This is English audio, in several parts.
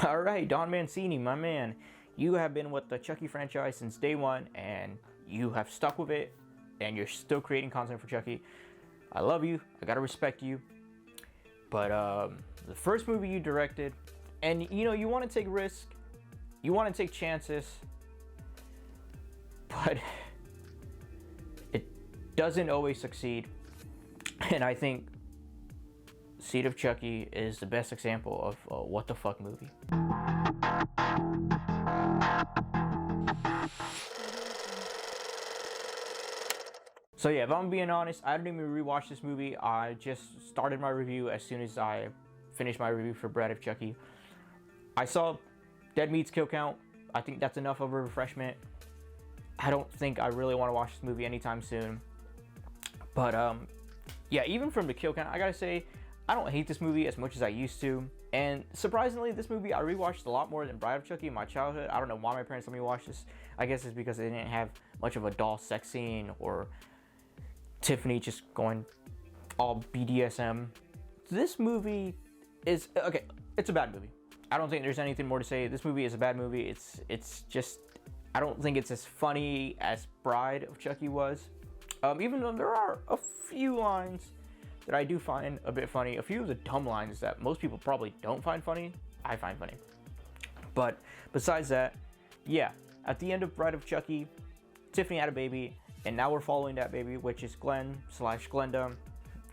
All right, Don Mancini, my man, you have been with the Chucky franchise since day one, and you have stuck with it, and you're still creating content for Chucky. I love you. I gotta respect you. But the first movie you directed, and you want to take risks, you want to take chances, but it doesn't always succeed. And I think Seed of Chucky is the best example of a what the fuck movie. So yeah, if I'm being honest, I didn't even rewatch this movie. I just started my review as soon as I finished my review for Bride of Chucky. I saw Dead Meat's kill count. I think that's enough of a refreshment. I don't think I really want to watch this movie anytime soon. But yeah, even from the kill count, I gotta say, I don't hate this movie as much as I used to. And surprisingly, this movie I rewatched a lot more than Bride of Chucky in my childhood. I don't know why my parents let me watch this. I guess it's because they didn't have much of a doll sex scene or Tiffany just going all BDSM. This movie is okay. It's a bad movie. I don't think there's anything more to say. This movie is a bad movie. It's just, I don't think it's as funny as Bride of Chucky was. Even though there are a few lines that I do find a bit funny. A few of the dumb lines that most people probably don't find funny, I find funny. But besides that, yeah, at the end of Bride of Chucky, Tiffany had a baby, and now we're following that baby, which is Glenn/Glenda.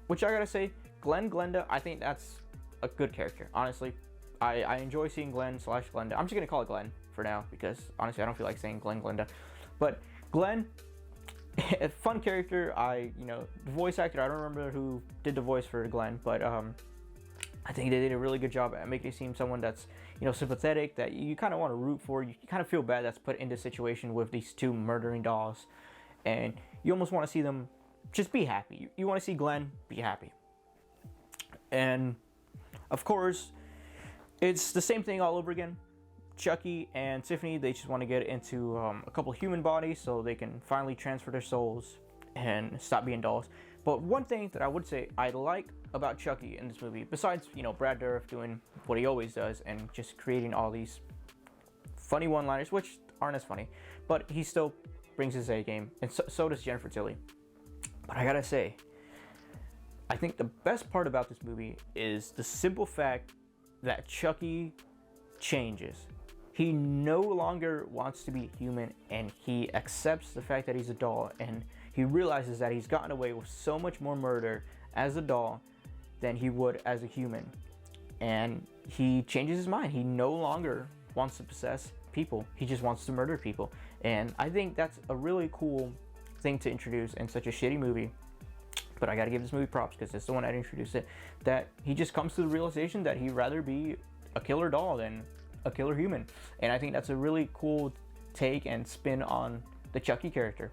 Which I gotta say, Glenda, I think that's a good character, honestly. I enjoy seeing Glenn/Glenda. I'm just gonna call it Glenn for now, because honestly, I don't feel like saying Glenda. But Glenn, a fun character. The voice actor, I don't remember who did the voice for Glenn, but I think they did a really good job at making it seem someone that's, sympathetic, that you kind of want to root for. You kind of feel bad that's put in this situation with these two murdering dolls. And you almost want to see them just be happy. You want to see Glenn be happy. And of course, it's the same thing all over again. Chucky and Tiffany, they just want to get into a couple human bodies so they can finally transfer their souls and stop being dolls. But one thing that I would say I like about Chucky in this movie, besides, Brad Dourif doing what he always does and just creating all these funny one-liners, which aren't as funny, but he still brings his A game, and so does Jennifer Tilly. But I gotta say, I think the best part about this movie is the simple fact that Chucky changes. He no longer wants to be human, and he accepts the fact that he's a doll, and he realizes that he's gotten away with so much more murder as a doll than he would as a human. And he changes his mind. He no longer wants to possess people. He just wants to murder people. And I think that's a really cool thing to introduce in such a shitty movie. But I gotta give this movie props because it's the one that introduced it. That he just comes to the realization that he'd rather be a killer doll than a killer human. And I think that's a really cool take and spin on the Chucky character.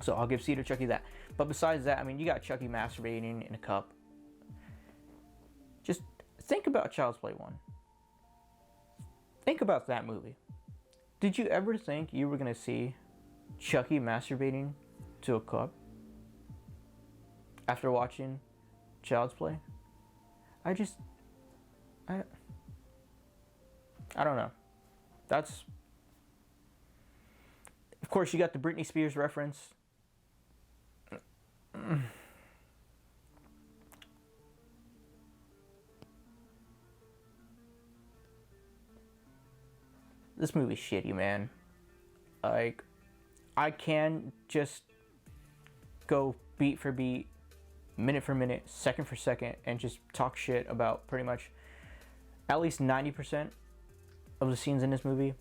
So I'll give Seed of Chucky that. But besides that, you got Chucky masturbating in a cup. Just think about Child's Play 1. Think about that movie. Did you ever think you were gonna see Chucky masturbating to a cup after watching Child's Play? I don't know. That's, of course, you got the Britney Spears reference. This movie's shitty, man. Like, I can just go beat for beat, minute for minute, second for second, and just talk shit about pretty much at least 90% of the scenes in this movie.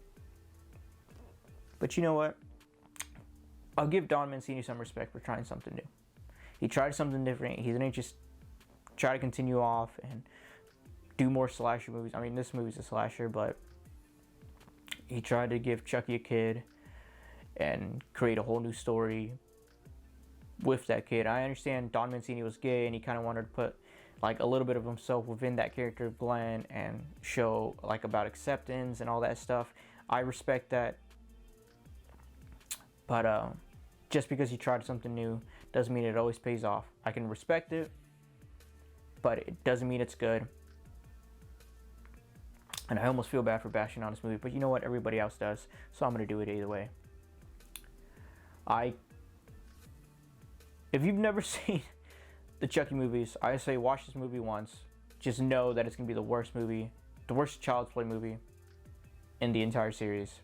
But you know what? I'll give Don Mancini some respect for trying something new. He tried something different. He didn't just try to continue off and do more slasher movies. This movie's a slasher, but he tried to give Chucky a kid and create a whole new story with that kid. I understand Don Mancini was gay and he kind of wanted to put like a little bit of himself within that character of Glenn and show like about acceptance and all that stuff. I respect that. But just because you tried something new doesn't mean it always pays off. I can respect it, but it doesn't mean it's good. And I almost feel bad for bashing on this movie, but you know what? Everybody else does, so I'm gonna do it either way. If you've never seen the Chucky movies, I say watch this movie once. Just know that it's gonna be the worst movie, the worst Child's Play movie in the entire series.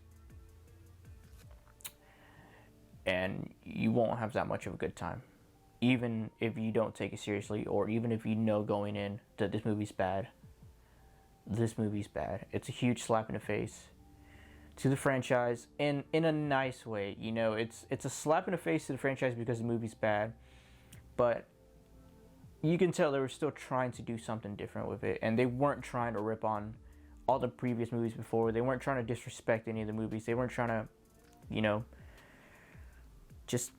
And you won't have that much of a good time. Even if you don't take it seriously, or even if you know going in that this movie's bad. This movie's bad. It's a huge slap in the face to the franchise, and in a nice way. You know, it's a slap in the face to the franchise because the movie's bad, but you can tell they were still trying to do something different with it, and they weren't trying to rip on all the previous movies before. They weren't trying to disrespect any of the movies. They weren't trying to, you know, just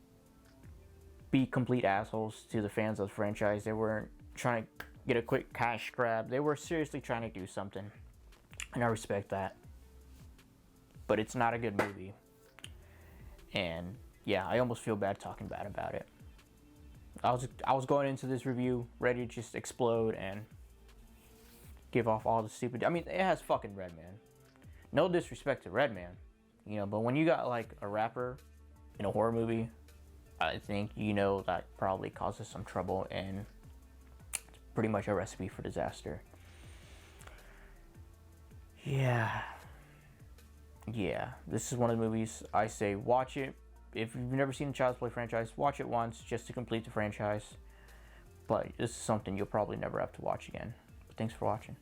be complete assholes to the fans of the franchise. They weren't trying to get a quick cash grab. They were seriously trying to do something, and I respect that. But it's not a good movie, and yeah, I almost feel bad talking bad about it. I was going into this review ready to just explode and give off all the stupid. I mean, it has fucking Redman. No disrespect to Redman, you know, but when you got like a rapper in a horror movie, I think you know that probably causes some trouble, and it's pretty much a recipe for disaster. Yeah, this is one of the movies I say watch it. If you've never seen the Child's Play franchise, watch it once just to complete the franchise. But this is something you'll probably never have to watch again. But thanks for watching.